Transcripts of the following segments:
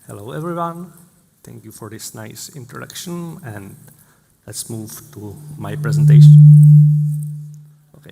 Hello, everyone. Thank you for this nice introduction, and let's move to my presentation. Okay.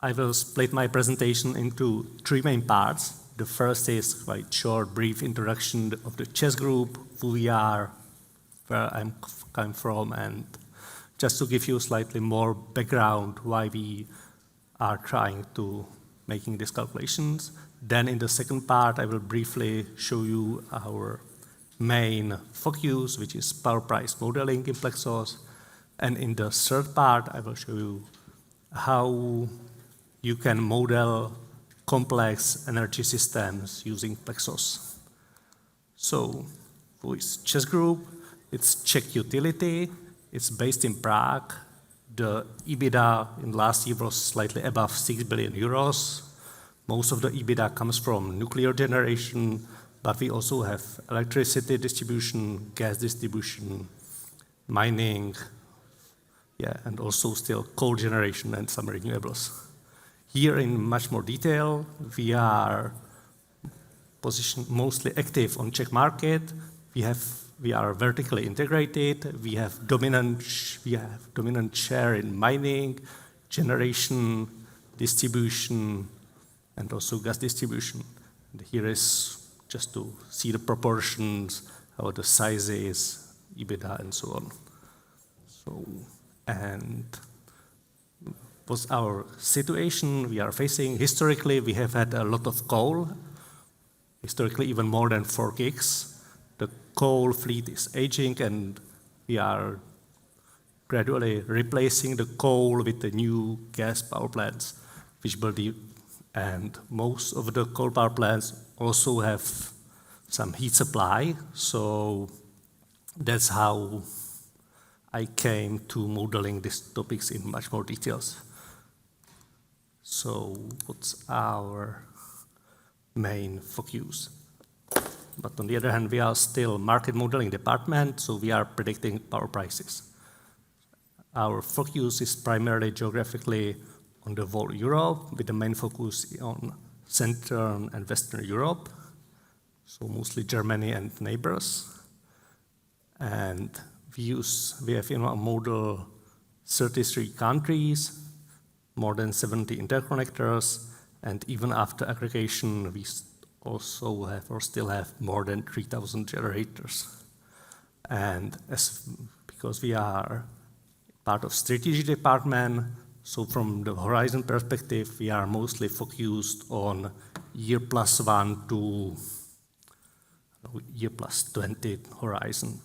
I will split my presentation into three main parts. The first is quite short, brief introduction of the CEZ group, who we are, where I'm coming from, and just to give you slightly more background why we are trying to making these calculations. Then in the second part, I will briefly show you our main focus, which is power price modeling in PLEXOS. And in the third part, I will show you how you can model complex energy systems using PLEXOS. So, who is CEZ Group? It's Czech utility. It's based in Prague. The EBITDA in last year was slightly above 6 billion euros. Most of the EBITDA comes from nuclear generation, but we also have electricity distribution, gas distribution, mining, and also still coal generation and some renewables. Here in much more detail, we are positioned mostly active on Czech market. We are vertically integrated. We have dominant share in mining, generation, distribution, and also gas distribution. And here is just to see the proportions, how the size is, EBITDA, and so on. So, and what's our situation we are facing? Historically, we have had a lot of coal, historically even more than 4 gigs. The coal fleet is aging, and we are gradually replacing the coal with the new gas power plants, which will be, and most of the coal power plants also have some heat supply. So that's how I came to modeling these topics in much more details. So what's our main focus? But on the other hand, we are still market modeling department, so we are predicting power prices. Our focus is primarily geographically on the whole Europe, with the main focus on Central and Western Europe, so mostly Germany and neighbors. And we have in our model 33 countries, more than 70 interconnectors, and even after aggregation, we also have or still have more than 3,000 generators. And because we are part of strategy department, so from the horizon perspective, we are mostly focused on year +1 to year +20 horizon.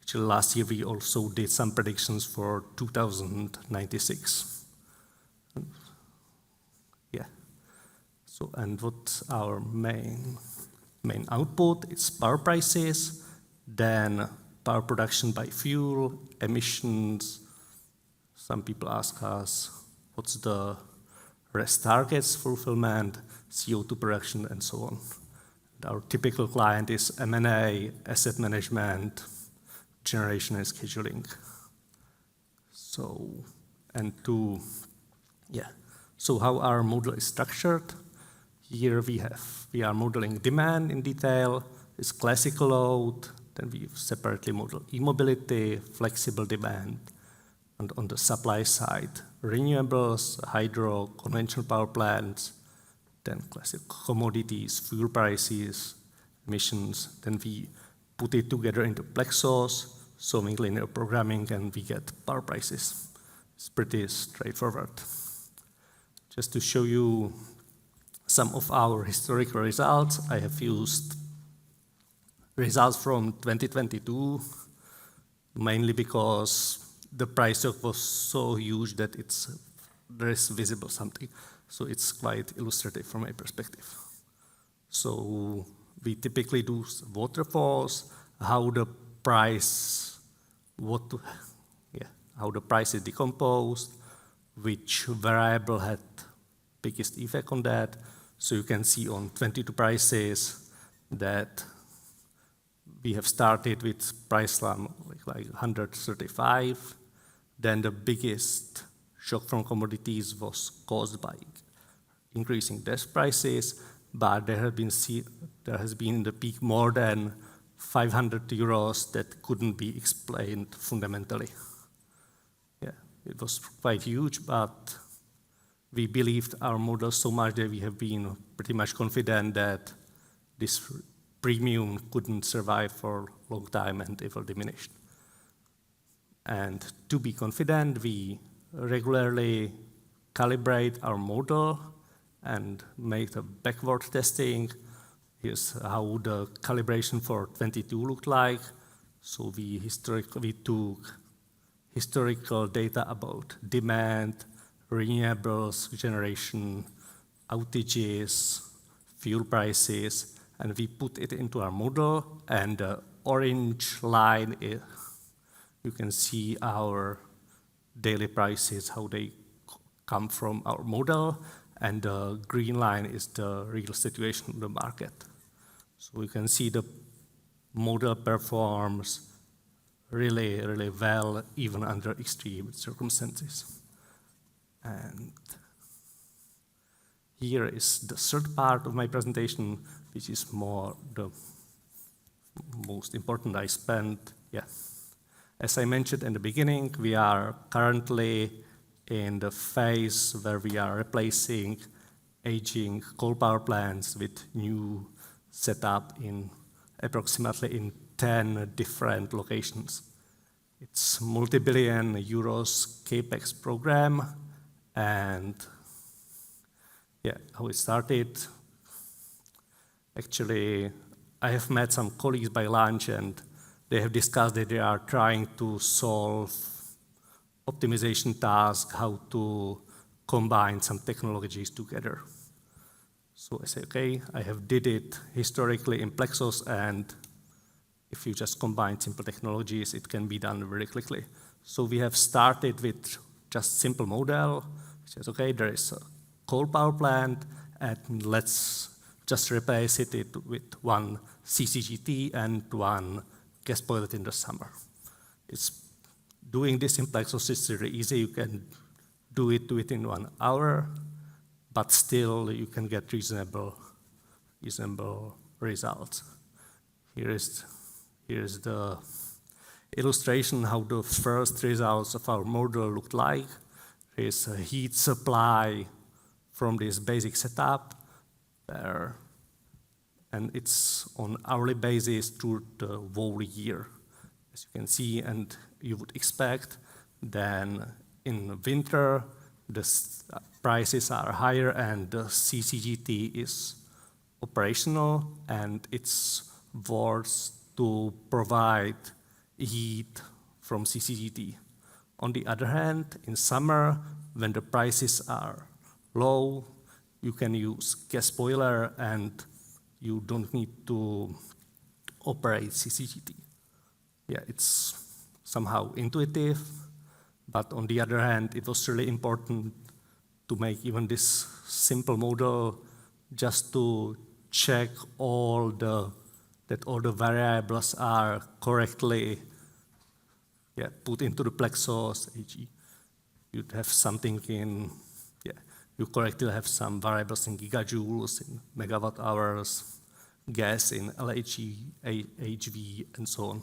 Actually, last year we also did some predictions for 2096. So, and what's our main output? It's power prices, then power production by fuel, emissions. Some people ask us, what's the rest targets fulfillment, CO2 production, and so on. And our typical client is M&A, asset management, generation and scheduling. So, so how our model is structured? Here we are modeling demand in detail, it's classical load, then we separately model e-mobility, flexible demand, and on the supply side, renewables, hydro, conventional power plants, then classic commodities, fuel prices, emissions. Then we put it together into PLEXOS, solving linear programming, and we get power prices. It's pretty straightforward. Just to show you some of our historical results, I have used results from 2022, mainly because the price shock was so huge that there is visible something. So it's quite illustrative from my perspective. So we typically do waterfalls, how the price is decomposed, which variable had biggest effect on that. So you can see on 22 prices that we have started with price like 135. Then the biggest shock from commodities was caused by increasing gas prices, but there have been there has been in the peak more than 500 euros that couldn't be explained fundamentally. Yeah, it was quite huge, but we believed our model so much that we have been pretty much confident that this premium couldn't survive for a long time and it will diminish. And to be confident, we regularly calibrate our model and make the backward testing. Here's how the calibration for 22 looked like. So we took historical data about demand, renewables generation, outages, fuel prices, and we put it into our model. And the orange line, you can see our daily prices, how they come from our model, and the green line is the real situation in the market. So you can see the model performs really, really well, even under extreme circumstances. And here is the third part of my presentation, which is more the most important I spent. Yeah. As I mentioned in the beginning, we are currently in the phase where we are replacing aging coal power plants with new setup in approximately 10 different locations. It's multi-billion euros capex program, and yeah, how it started. Actually, I have met some colleagues by lunch, and they have discussed that they are trying to solve optimization tasks, how to combine some technologies together. So I say, okay, I have did it historically in PLEXOS, and if you just combine simple technologies, it can be done very quickly. So we have started with just simple model, which says, okay, there is a coal power plant, and let's just replace it with one CCGT and one gas boiler in the summer. Doing this in PLEXOS is very easy. You can do it within 1 hour, but still you can get reasonable results. Here's the illustration how the first results of our model looked like. There is a heat supply from this basic setup there, and it's on hourly basis through the whole year, as you can see, and you would expect. Then in winter, the prices are higher and the CCGT is operational, and it's worth to provide heat from CCGT. On the other hand, in summer, when the prices are low, you can use gas boiler and you don't need to operate CCGT. Yeah, it's somehow intuitive, but on the other hand, it was really important to make even this simple model just to check that all the variables are correctly put into the PLEXOS AG. You'd have something you correctly have some variables in gigajoules, in megawatt hours, gas in LHE, HV, and so on.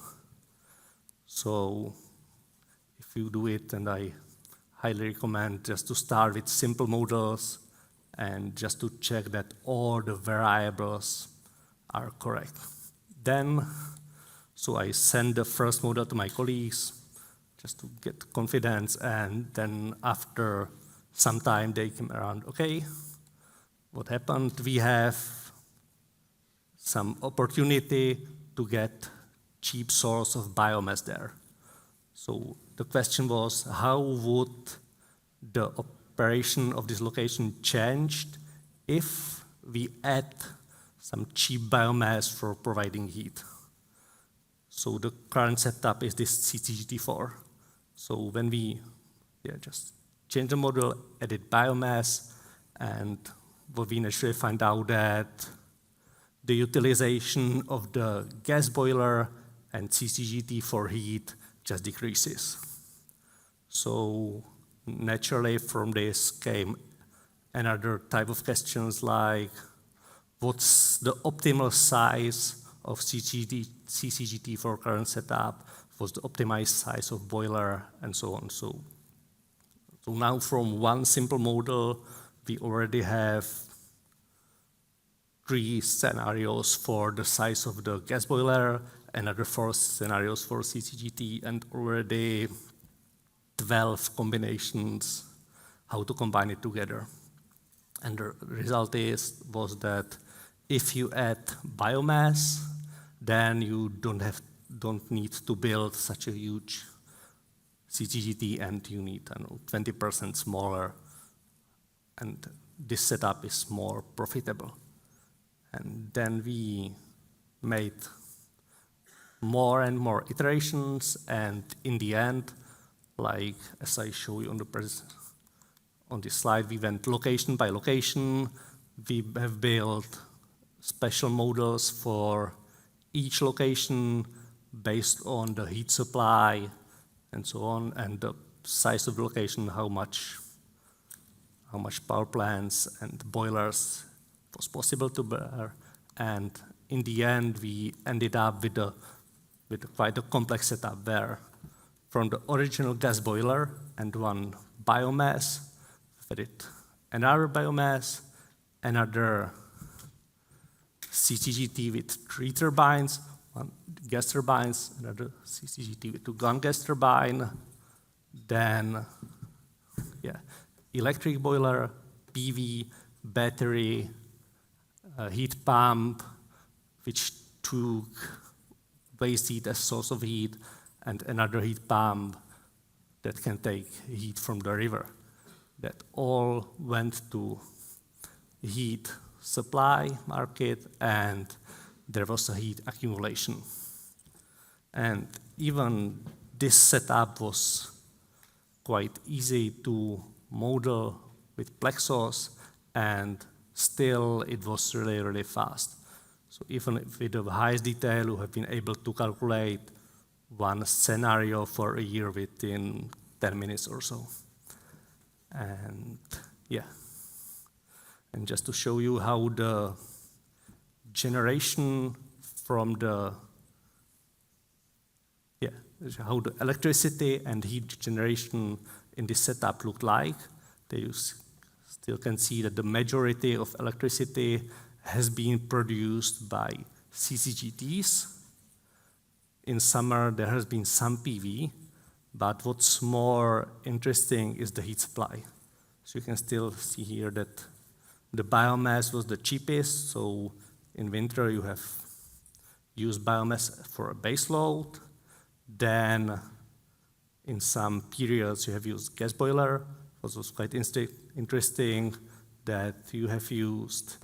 So if you do it, and I highly recommend just to start with simple models and just to check that all the variables are correct. Then, so I send the first model to my colleagues just to get confidence, and then after some time they came around, okay, what happened? We have some opportunity to get cheap source of biomass there. So the question was, how would the operation of this location change if we add some cheap biomass for providing heat? So the current setup is this CCGT4. So when we just change the model, edit biomass, and what we naturally find out that the utilization of the gas boiler and CCGT for heat just decreases. So naturally from this came another type of questions like, what's the optimal size of CCGT for current setup, what's the optimized size of boiler, and so on. So now from one simple model, we already have 3 scenarios for the size of the gas boiler, another 4 scenarios for CCGT, and already 12 combinations how to combine it together. And the result was that if you add biomass, then you don't need to build such a huge CCGT, and you need 20% smaller, and this setup is more profitable. And then we made more and more iterations, and in the end, like as I show you on this slide, we went location by location. We have built special models for each location based on the heat supply and so on, and the size of the location, how much power plants and boilers was possible to bear. And in the end, we ended up with quite a complex setup where from the original gas boiler and one biomass, with it another biomass, another CCGT with 3 turbines, 1 gas turbines, another CCGT with 2 gun gas turbine, then electric boiler, PV, battery, heat pump, which took waste heat as source of heat, and another heat pump that can take heat from the river. That all went to heat supply market, and there was a heat accumulation. And even this setup was quite easy to model with PLEXOS, and still it was really, really fast. So even with the highest detail, we have been able to calculate one scenario for a year within 10 minutes or so. And and just to show you how the generation from how the electricity and heat generation in this setup looked like. You still can see that the majority of electricity has been produced by CCGTs. In summer, there has been some PV, but what's more interesting is the heat supply. So you can still see here that the biomass was the cheapest. So in winter, you have used biomass for a base load. Then in some periods, you have used gas boiler. What was quite interesting that you have used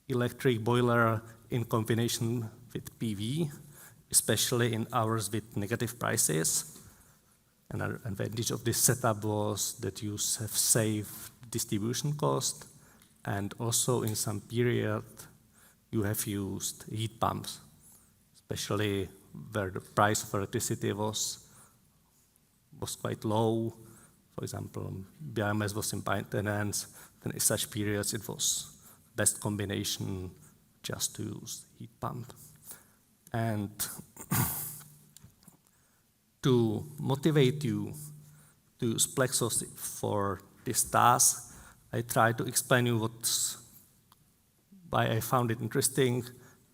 electric boiler in combination with PV, especially in hours with negative prices. Another advantage of this setup was that you have saved distribution cost, and also in some period you have used heat pumps, especially where the price of electricity was quite low. For example, biomass was in maintenance, then in such periods it was best combination just to use heat pump. And to motivate you to use PLEXOS for this task, I try to explain you why I found it interesting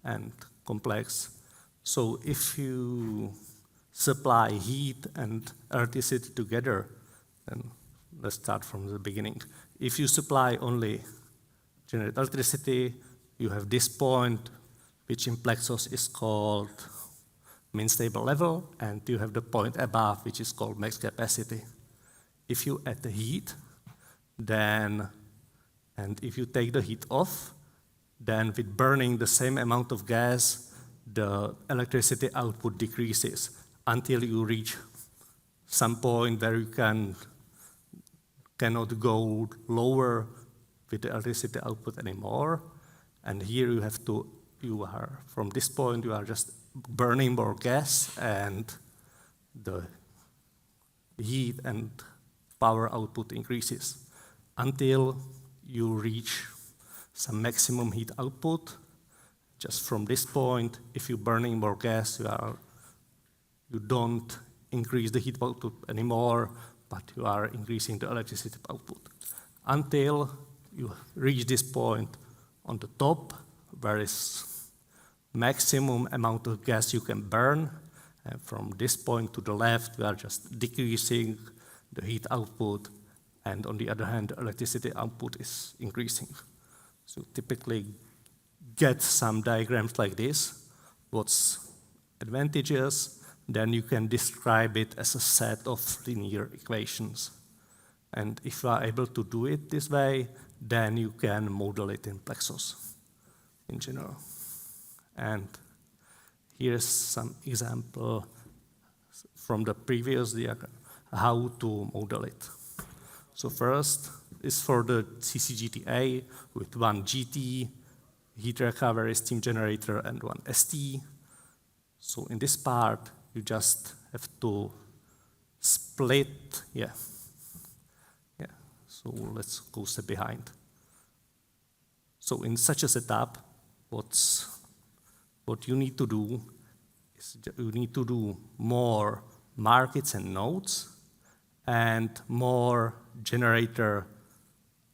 and complex. So if you supply heat and electricity together, then let's start from the beginning. If you supply only generate electricity, you have this point, which in PLEXOS is called mean stable level, and you have the point above, which is called max capacity. If you add the heat, and if you take the heat off, then with burning the same amount of gas, the electricity output decreases until you reach some point where you cannot go lower with the electricity output anymore. And here from this point, you are just burning more gas, and the heat and power output increases until you reach some maximum heat output. Just from this point, if you're burning more gas, you don't increase the heat output anymore, but you are increasing the electricity output. Until you reach this point on the top, where is maximum amount of gas you can burn. And from this point to the left, we are just decreasing the heat output, and on the other hand, the electricity output is increasing. So typically get some diagrams like this. What's advantageous? Then you can describe it as a set of linear equations. And if you are able to do it this way, then you can model it in PLEXOS in general. And here's some example from the previous diagram, how to model it. So first is for the CCGT with one GT, heat recovery, steam generator, and one ST. So in this part, you just have to split, So let's go a step behind. So in such a setup, what you need to do is you need to do more markets and nodes and more generator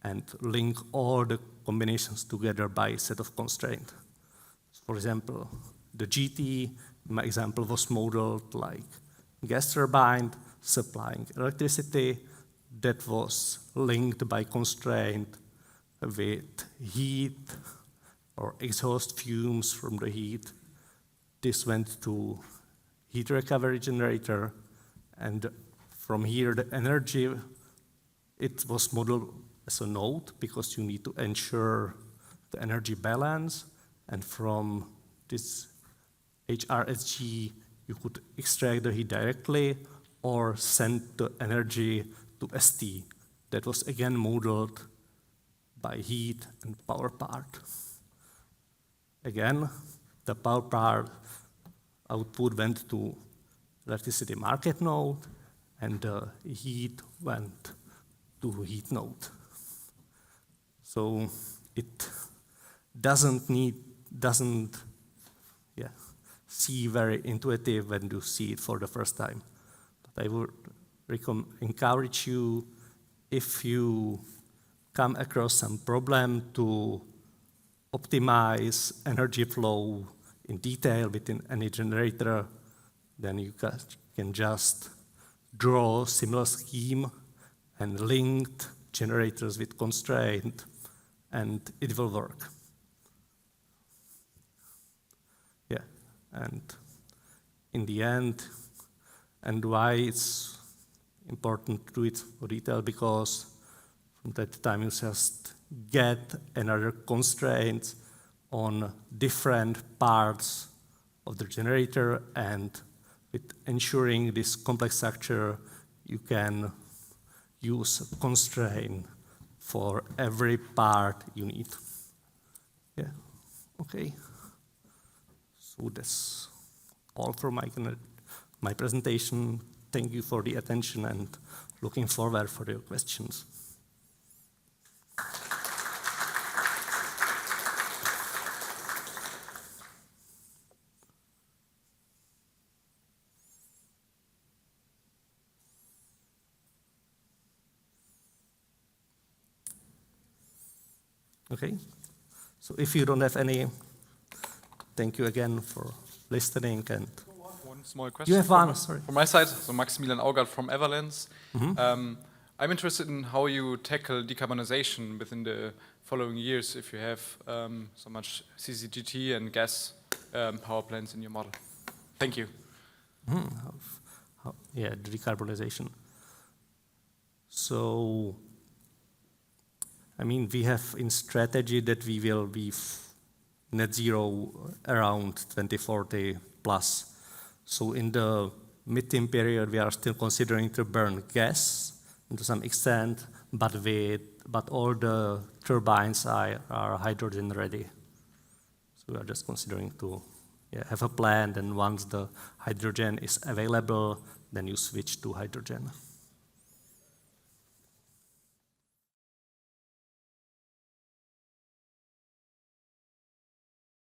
and link all the combinations together by a set of constraints. For example, the GT, in my example, was modeled like gas turbine supplying electricity that was linked by constraint with heat or exhaust fumes from the heat. This went to heat recovery generator, and from here the energy, it was modeled as a node because you need to ensure the energy balance, and from this HRSG you could extract the heat directly or send the energy to ST. That was again modeled by heat and power part. Again, the power part output went to electricity market node, and the heat went to heat node. So it doesn't see very intuitive when you see it for the first time. But I would encourage you, if you come across some problem to optimize energy flow in detail within any generator, then you can just draw similar scheme and linked generators with constraint, and it will work. And in the end, and why it's important to do it for detail, because from that time you just get another constraints on different parts of the generator, and with ensuring this complex structure, you can use a constraint for every part you need. Okay. So that's all for my presentation. Thank you for the attention and looking forward for your questions. Okay, so if you don't have any, thank you again for listening. And one small question. You have one, sorry. From my side, so Maximilian Augard from Everlands. I'm interested in how you tackle decarbonization within the following years if you have so much CCGT and gas power plants in your model. Thank you. The decarbonization. So, I mean, we have in strategy that we will be net zero around 2040 plus. So in the mid-term period, we are still considering to burn gas to some extent, but all the turbines are hydrogen ready. So we are just considering to have a plan, and once the hydrogen is available, then you switch to hydrogen.